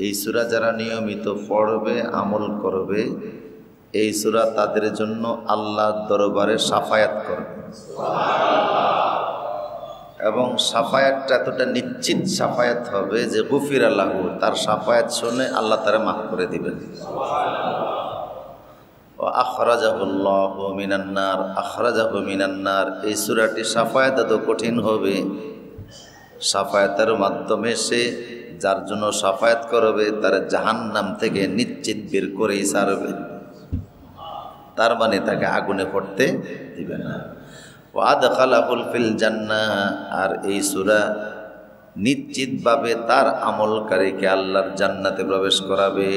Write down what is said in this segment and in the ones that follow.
এই সূরা যারা নিয়মিত পড়বে, আমল করবে, এই সূরা তাদের জন্য আল্লাহর দরবারে শাফায়াত করবে। এবং শাফায়াতটা এতটা নিশ্চিত শাফায়াত হবে যে গুফিরা লাহু, তার শাফায়াত শুনে আল্লাহ তারা মাফ করে দিবেন। আখরাজাহুল্লাহু মিনান নার, আখরাজাহু মিনান নার, এই সূরাটি শাফায়াত এত কঠিন হবে, শাফায়াতের মাধ্যমে সে যার জন্য শাফায়াত করবে তার জাহান্নাম থেকে নিশ্চিত বের করেই ছাড়বে, তার মানে তাকে আগুনে পড়তে দিবে না। ওয়াদখালাহুল ফিল জান্নাহ, আর এই সূরা নিশ্চিতভাবে তার আমলকারীকে আল্লাহর জান্নাতে প্রবেশ করাবে।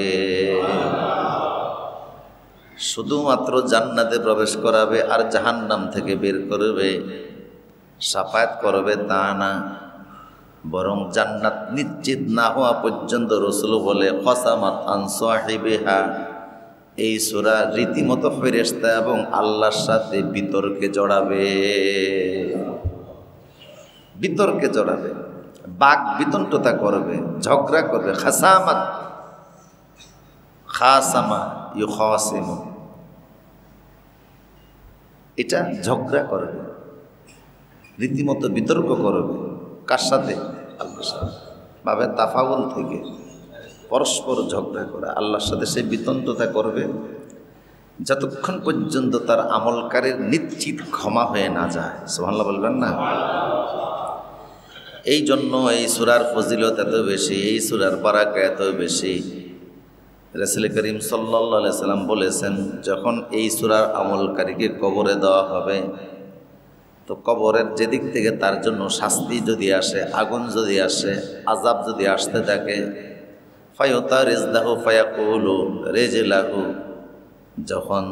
শুধুমাত্র জান্নাতে প্রবেশ করাবে আর জাহান্নাম থেকে বের করবে, শাফায়াত করবে তা না, বরং জান্নাত নিশ্চিত না হওয়া পর্যন্ত রাসূল বলে কসামাত আন সাহিবিহা, এই সূরা রীতিমতো ফেরেশতা এবং আল্লাহর সাথে বিতর্কে জড়াবে, বিতর্কে জড়াবে, বাক বিতণ্ডতা করবে, ঝগড়া করবে। খাসামাত, খাসামা ইউখাসিমু, এটা ঝগড়া করবে, রীতিমতো বিতর্ক করবে। কার সাথে? আল্লাহর সাথে। ভাবে তাফাউল থেকে পরস্পর ঝগড়া করা, আল্লাহর সাথে সে বিতণ্ডতা করবে যতক্ষণ পর্যন্ত তার আমলকারীর নিশ্চিত ক্ষমা হয়ে না যায়। সুবহানাল্লাহ বলবেন না? এই জন্য এই সূরার ফজিলত এত বেশি, এই সূরার বারাকা এত বেশি। রাসূল করিম সাল্লাল্লাহু আলাইহি সাল্লাম বলেছেন, যখন এই সূরার আমলকারীকে কবরে দেওয়া হবে, তো কবরের যেদিক থেকে তার জন্য শাস্তি যদি আসে, আগুন যদি আসে, আযাব যদি আসতে থাকে, ফায়ুতারিজলাহু ফায়াকুলু রিজলাহু, যখন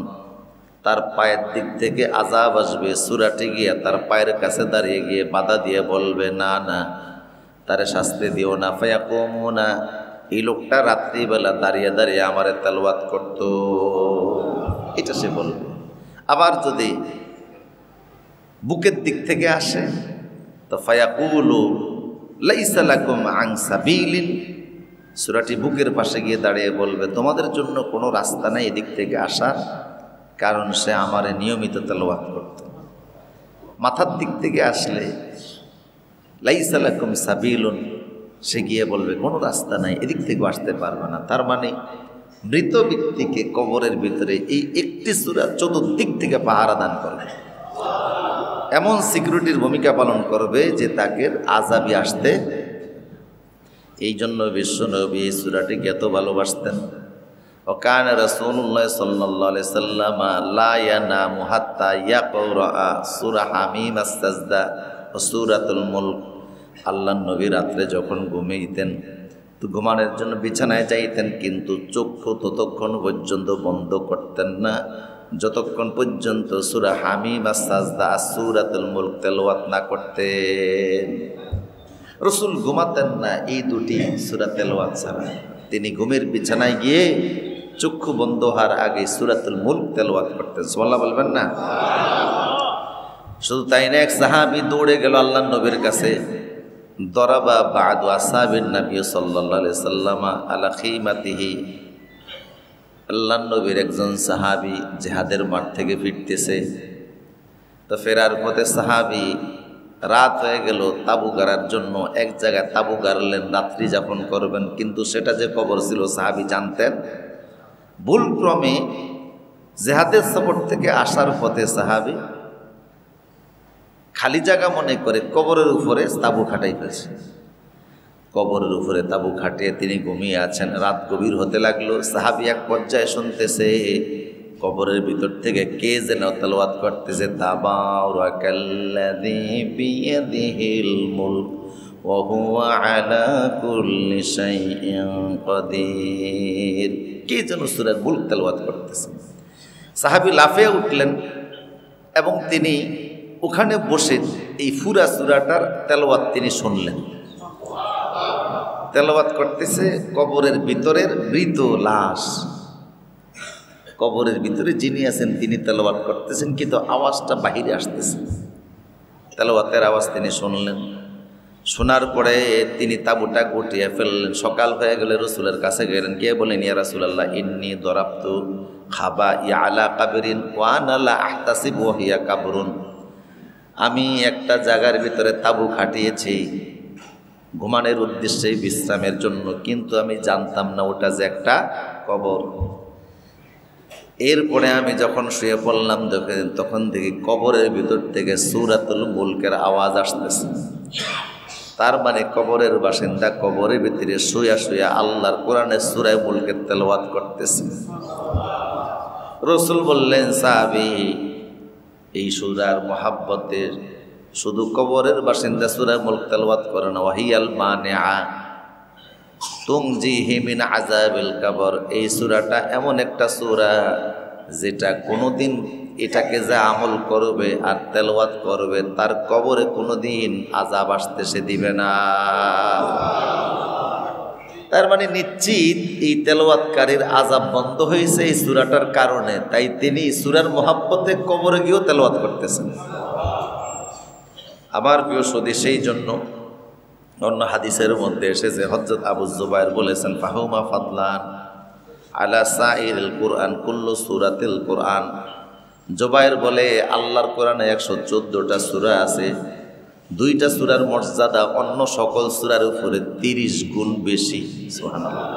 তার পায়ের দিক থেকে আযাব আসবে, সূরাটি গিয়ে তার পায়ের কাছে দাঁড়িয়ে গিয়ে বাধা দিয়ে বলবে, না না, তারে শাস্তি দিও না। ফায়াকুমুনা, এই লোকটা রাত্রিবেলা দাঁড়িয়ে দাঁড়িয়ে আমারে তেলাওয়াত করত, এটা সে বলবে। আবার যদি বুকের দিক থেকে আসে, তো ফায়াকুলু লাইসা লাকুম আন সাবিলিন, সূরাটি বুকের পাশে গিয়ে দাঁড়িয়ে বলবে, তোমাদের জন্য কোনো রাস্তা নাই এদিক থেকে আসার, কারণ সে আমারে নিয়মিত তেলাওয়াত করত। মাথার দিক থেকে আসলে লাইসা লাকুম সাবিলুন, সে গিয়ে বলবে কোনো রাস্তা নাই, এদিক থেকেও আসতে পারবে না। তার মানে মৃত ব্যক্তিকে কবরের ভিতরে এই একটি সূরা চতুর্দিক থেকে পাহারা দান করবে, এমন সিকিউরিটির ভূমিকা পালন করবে যে তাকে আযাবই আসতে। এই জন্য বিশ্বনবী এই সূরাটিকে এত ভালোবাসতেন। ওয়াকানা রাসূলুল্লাহ সাল্লাল্লাহু আলাইহি সাল্লাম লা ইয়ানামু হাত্তা ইয়াকরা সূরা হামিম আস-সাজদা ও সূরাতুল মুলক। আল্লাহর নবী রাত্রে যখন ঘুমাইতেন, তো ঘুমানোর জন্য বিছানায় যাইতেন, কিন্তু চক্ষু ততক্ষণ পর্যন্ত বন্ধ করতেন না যতক্ষণ পর্যন্ত সূরা হামিম আস-সাজদা আর সূরাতুল মুলক তেলাওয়াত না করতেন। রাসূল ঘুমাতেন না এই দুটি সূরা তেলাওয়াত ছাড়া। তিনি ঘুমের বিছানায় গিয়ে চক্ষু বন্ধ হওয়ার আগে সূরাতুল মুলক তেলাওয়াত করতেন। সুবহানাল্লাহ বলবেন না? শুধু তাই না, এক সাহাবী দৌড়ে গেল আল্লাহর নবীর কাছে। দরাবা বাদু আসহাবিন নবী সাল্লাল্লাহু আলাইহি সাল্লাম আলা খিমাতিহি, আল্লাহর নবীর একজন সাহাবী জিহাদের মাঠ থেকে ফিরতেছে। তো ফেরার পথে সাহাবী, রাত হয়ে গেল, তাবু গাড়ার জন্য এক জায়গায় তাবু গাড়লেন, রাত্রি যাপন করবেন, কিন্তু সেটা যে কবর ছিল সাহাবী জানতেন। ভুলক্রমে জিহাদের সফর থেকে আসার পথে সাহাবী খালি জায়গা মনে করে কবরের উপরে তাবু খাটাই ফেলছে। কবরের উপরে তাবু খাটিয়ে তিনি ঘুমিয়ে আছেন। রাত গভীর হতে লাগলো। সাহাবী এক পর্যায়ে শুনতেছে কবরের ভিতর থেকে কে যেন তেলাওয়াত করতেছে, তাবারাকাল্লাযী বিয়াদিহিল মুলক ওয়া হুয়া আলা কুল্লি শাইইন কাদির। কে যেন সূরা মুলক তেলাওয়াত করতেছে। সাহাবী লাফিয়ে উঠলেন এবং তিনি ওখানে বসে এই পুরা সূরাটার তেলাওয়াত তিনি শুনলেন। তেলাওয়াত করতেছে কবরের ভিতরের মৃত লাশ, কবরের ভিতরে যিনি আছেন তিনি তেলাওয়াত করতেছেন, কিন্তু আওয়াজটা বাহিরে আসতেছে। তেলাওয়াতের আওয়াজ তিনি শুনলেন। শোনার পরে তিনি তাঁবুটা গুটিয়ে ফেললেন। সকাল হয়ে গেলে রসুলের কাছে গেলেন, কে বলেন ইয়া রাসূলুল্লাহ ইন্নী দরাবতু খাবা ইয়ালা কাবরিন ওয়া আনা লা আহতাসিবু ওয়া হিয়া কাবরুন। আমি একটা জায়গার ভিতরে তাঁবু খাটিয়েছি ঘুমানোর উদ্দেশ্যে, বিশ্রামের জন্য, কিন্তু আমি জানতাম না ওটা যে একটা কবর। এরপরে আমি যখন শুয়ে পড়লাম তখন থেকে কবরের ভিতর থেকে সূরাতুল মুলকের আওয়াজ আসতেছে। তার মানে কবরের বাসিন্দা কবরের ভিতরে শুয়া শুয়া আল্লাহর কোরআনের সূরা মুলকের তেলাওয়াত করতেছে। রাসূল বললেন, সাহাবী, এই সূরার মহাব্বতের শুধু কবরের বাসিন্দা সূরা মুলক তেলাওয়াত করে না, ওয়াহিয়াল মানিআ তুনজিহি মিন আযাবিল কবর। এই সূরাটা এমন একটা সূরা যেটা কোনোদিন এটাকে যা আমল করবে আর তেলাওয়াত করবে তার কবরে কোনোদিন আযাব আসতে সে দিবে না। তার মানে নিশ্চিত এই তেলাওয়াতকারীর আযাব বন্ধ হয়েছে এই সূরাটার কারণে, তাই তিনি সূরার মহব্বতে কবরে গিয়েও তেলাওয়াত করতেছেন। আমার প্রিয় সুধী, সেই জন্য অন্য হাদিসের মধ্যে এসেছে, হযরত আবু যুবাইর বলেছেন, ফাহুমা ফাদলান আলা সাইরিল কুরআন কুল্লু সূরাতিল কুরআন। জুবাইর বলে, আল্লাহর কোরআনে 114টা সূরা আছে, 2টা সূরার মর্যাদা অন্য সকল সূরার উপরে 30 গুণ বেশি। সুবহানাল্লাহ।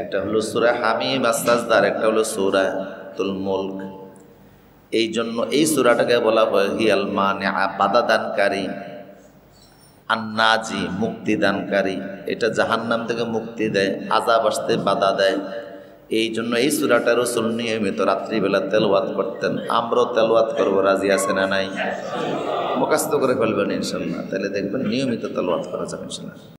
একটা হলো সূরা হামিম আস-সাজদা, একটা হলো সূরাতুল মুলক। এই জন্য এই সূরাটাকে বলা হয় হিয়াল মানিআ, বাধাদানকারী, আন্নাজি, মুক্তিদানকারী। এটা জাহান্নাম থেকে মুক্তি দেয়, আযাব আসতে বাধা দেয়। এই জন্য এই সূরাটা রাসূল নিয়মিত রাত্রিবেলা তেলাওয়াত করতেন। আমরাও তেলাওয়াত করবো, রাজি আছে না নাই? মুখস্থ করে ফেলবেন ইনশাআল্লাহ, তাহলে দেখবেন নিয়মিত তেলাওয়াত করা যাবে ইনশাআল্লাহ।